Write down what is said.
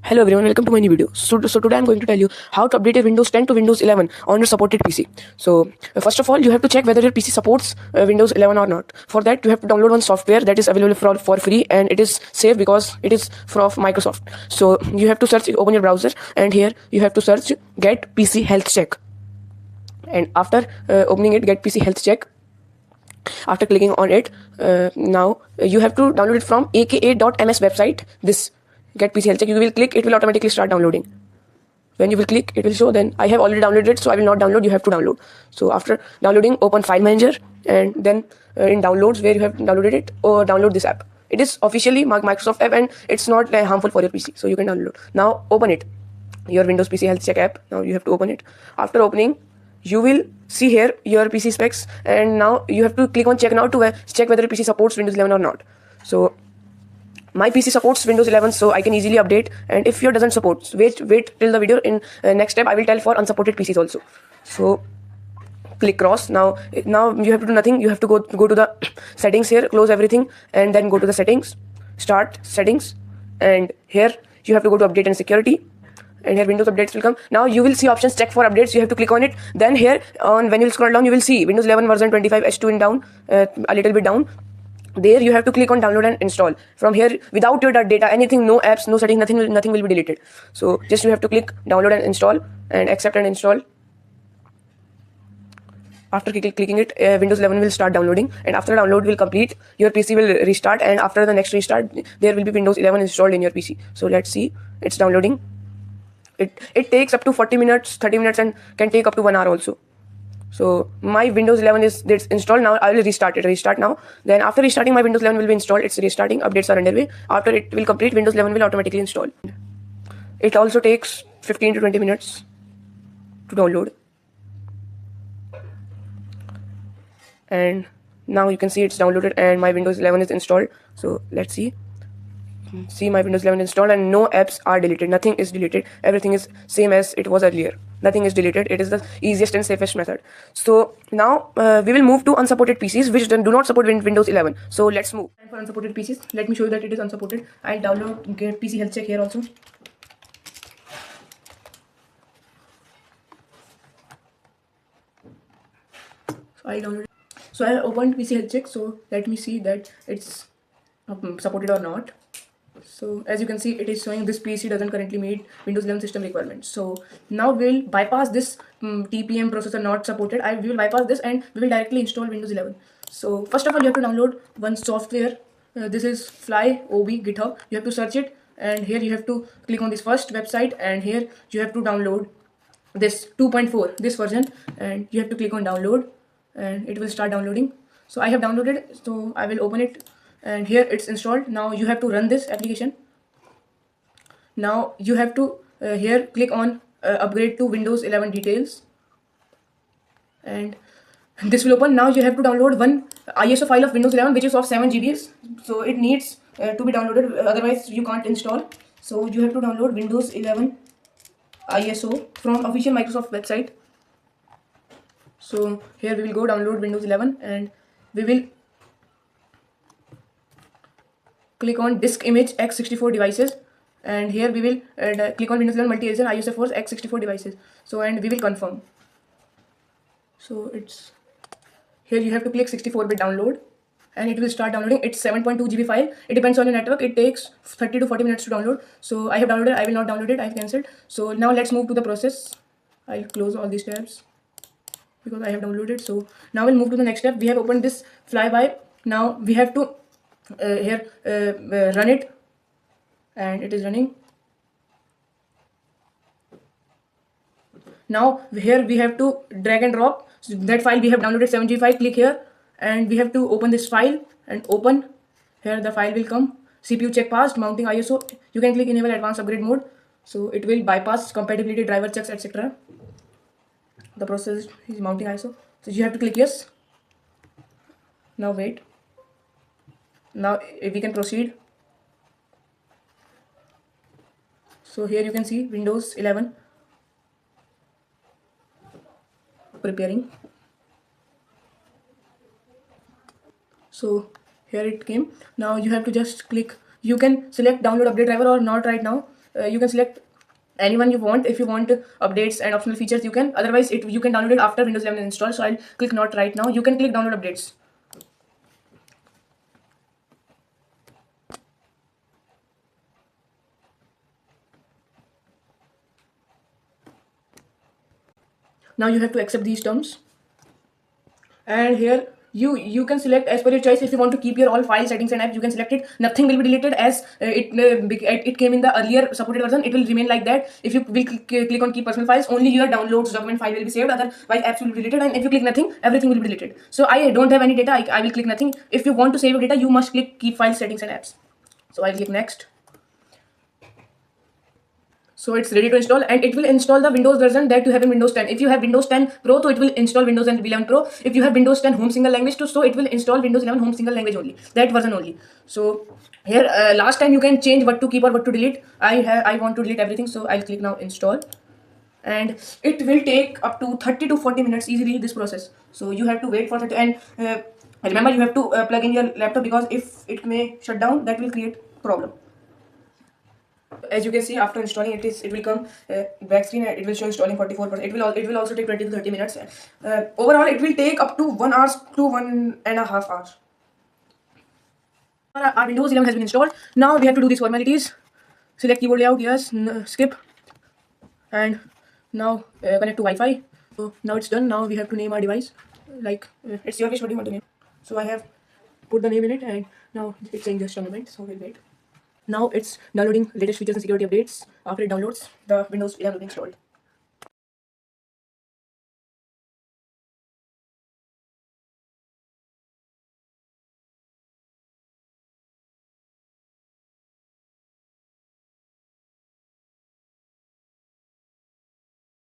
Hello everyone, welcome to my new video. So today I'm going to tell you how to update your Windows 10 to Windows 11 on your supported PC. So first of all, you have to check whether your PC supports Windows 11 or not. For that, you have to download one software that is available for free, and it is safe because it is from Microsoft. So you have to search, open your browser, and here you have to search Get PC Health Check. And after opening it, Get PC Health Check. After clicking on it, now you have to download it from aka.ms website. This Get PC Health Check. You will click, it will automatically start downloading. When you will click, it will show. Then I have already downloaded it, so I will not download. You have to download. So after downloading, open File Manager, and then in Downloads where you have downloaded it, or download this app. It is officially Microsoft app, and it's not harmful for your PC, so you can download. Now open it. Your Windows PC Health Check app. Now you have to open it. After opening, you will see here your PC specs, and now you have to click on check now to check whether your PC supports Windows 11 or not. So my PC supports Windows 11, so I can easily update. And if your doesn't support, wait till the video. In next step, I will tell for unsupported PCs also. So click cross. Now you have to do nothing. You have to go to the settings here, close everything, and then go to the settings, start settings, and here you have to go to update and security. And here Windows updates will come. Now you will see options check for updates. You have to click on it. Then here when you will scroll down, you will see Windows 11 version 25 H2 in down, a little bit down. There you have to click on download and install. From here, without your data, anything, no apps, no settings, nothing will be deleted. So just you have to click download and install, and accept and install. After clicking it, Windows 11 will start downloading, and after download will complete, your PC will restart, and after the next restart, there will be Windows 11 installed in your PC. So let's see, it's downloading. It takes up to 40 minutes, 30 minutes, and can take up to 1 hour also. So my Windows 11 is installed. Now I will restart it. Restart now. Then after restarting, my Windows 11 will be installed. It's restarting. Updates are underway. After it will complete, Windows 11 will automatically install. It also takes 15 to 20 minutes to download. And now you can see it's downloaded and my Windows 11 is installed. So let's see. See my Windows 11 installed, and no apps are deleted. Nothing is deleted. Everything is same as it was earlier. Nothing is deleted. It is the easiest and safest method. So now we will move to unsupported PCs which do not support Windows 11. So let's move. And for unsupported PCs, let me show you that it is unsupported. I'll download Get PC Health Check here also. So I downloaded. So I opened PC Health Check. So let me see that it's supported or not. So as you can see, it is showing this PC doesn't currently meet Windows 11 system requirements. So now we will bypass this TPM processor not supported. We will bypass this and we will directly install Windows 11. So first of all, you have to download one software. This is FlyOB GitHub. You have to search it, and here you have to click on this first website, and here you have to download this 2.4, this version, and you have to click on download, and it will start downloading. So I have downloaded, so I will open it. And here it's installed. Now you have to run this application. Now you have to here click on upgrade to Windows 11 details, and this will open. Now you have to download one ISO file of Windows 11 which is of 7 GB. So it needs to be downloaded, otherwise you can't install. So you have to download Windows 11 ISO from official Microsoft website. So here we will go download Windows 11, and we will click on disk image x64 devices, and here we will click on Windows 11 multi-region ISO for x64 devices. So and we will confirm. So it's here you have to click 64-bit download, and it will start downloading. It's 7.2 GB file. It depends on your network. It takes 30 to 40 minutes to download. So I have downloaded. I will not download it. I have cancelled. So now let's move to the process. I'll close all these tabs because I have downloaded. So now we'll move to the next step. We have opened this flyby. Now we have to run it, and it is running. Now here we have to drag and drop that file we have downloaded, 7 GB file. Click here, and we have to open this file and open. Here the file will come. CPU check passed. Mounting ISO. You can click enable advanced upgrade mode, so it will bypass compatibility, driver checks, etc. The process is mounting ISO, so you have to click yes. Now wait. Now we can proceed. So here you can see Windows 11 preparing. So here it came. Now you have to just click. You can select download update driver or not right now. You can select anyone you want. If you want updates and optional features, you can. Otherwise, you can download it after Windows 11 is installed. So I'll click not right now. You can click download updates. Now you have to accept these terms, and here you can select as per your choice. If you want to keep your all file settings and apps, you can select it. Nothing will be deleted, as it came in the earlier supported version. It will remain like that. If you will click on keep personal files, only your downloads document file will be saved, otherwise apps will be deleted. And if you click nothing, everything will be deleted. So I don't have any data, I will click nothing. If you want to save your data, you must click keep file settings and apps. So I'll click next. So it's ready to install, and it will install the Windows version that you have in Windows 10. If you have Windows 10 Pro, so it will install Windows 11 Pro. If you have Windows 10 Home Single Language, so it will install Windows 11 Home Single Language only, that version only. So here last time you can change what to keep or what to delete. I want to delete everything, so I'll click now install, and it will take up to 30 to 40 minutes easily, this process. So you have to wait for that, and remember you have to plug in your laptop, because if it may shut down, that will create problem. As you can see, after installing it will come back screen, and it will show installing 44%. It will also take 20 to 30 minutes. Overall it will take up to 1 hour to 1.5 hours. Our Windows 11 has been installed. Now we have to do these formalities. Select keyboard layout, yes, skip, and now connect to Wi-Fi. So now it's done. Now we have to name our device, like it's your wish what you want to name. So I have put the name in it, and now it's saying just a moment, so we'll wait. Now it's downloading latest features and security updates. After it downloads, the Windows 11 will be installed.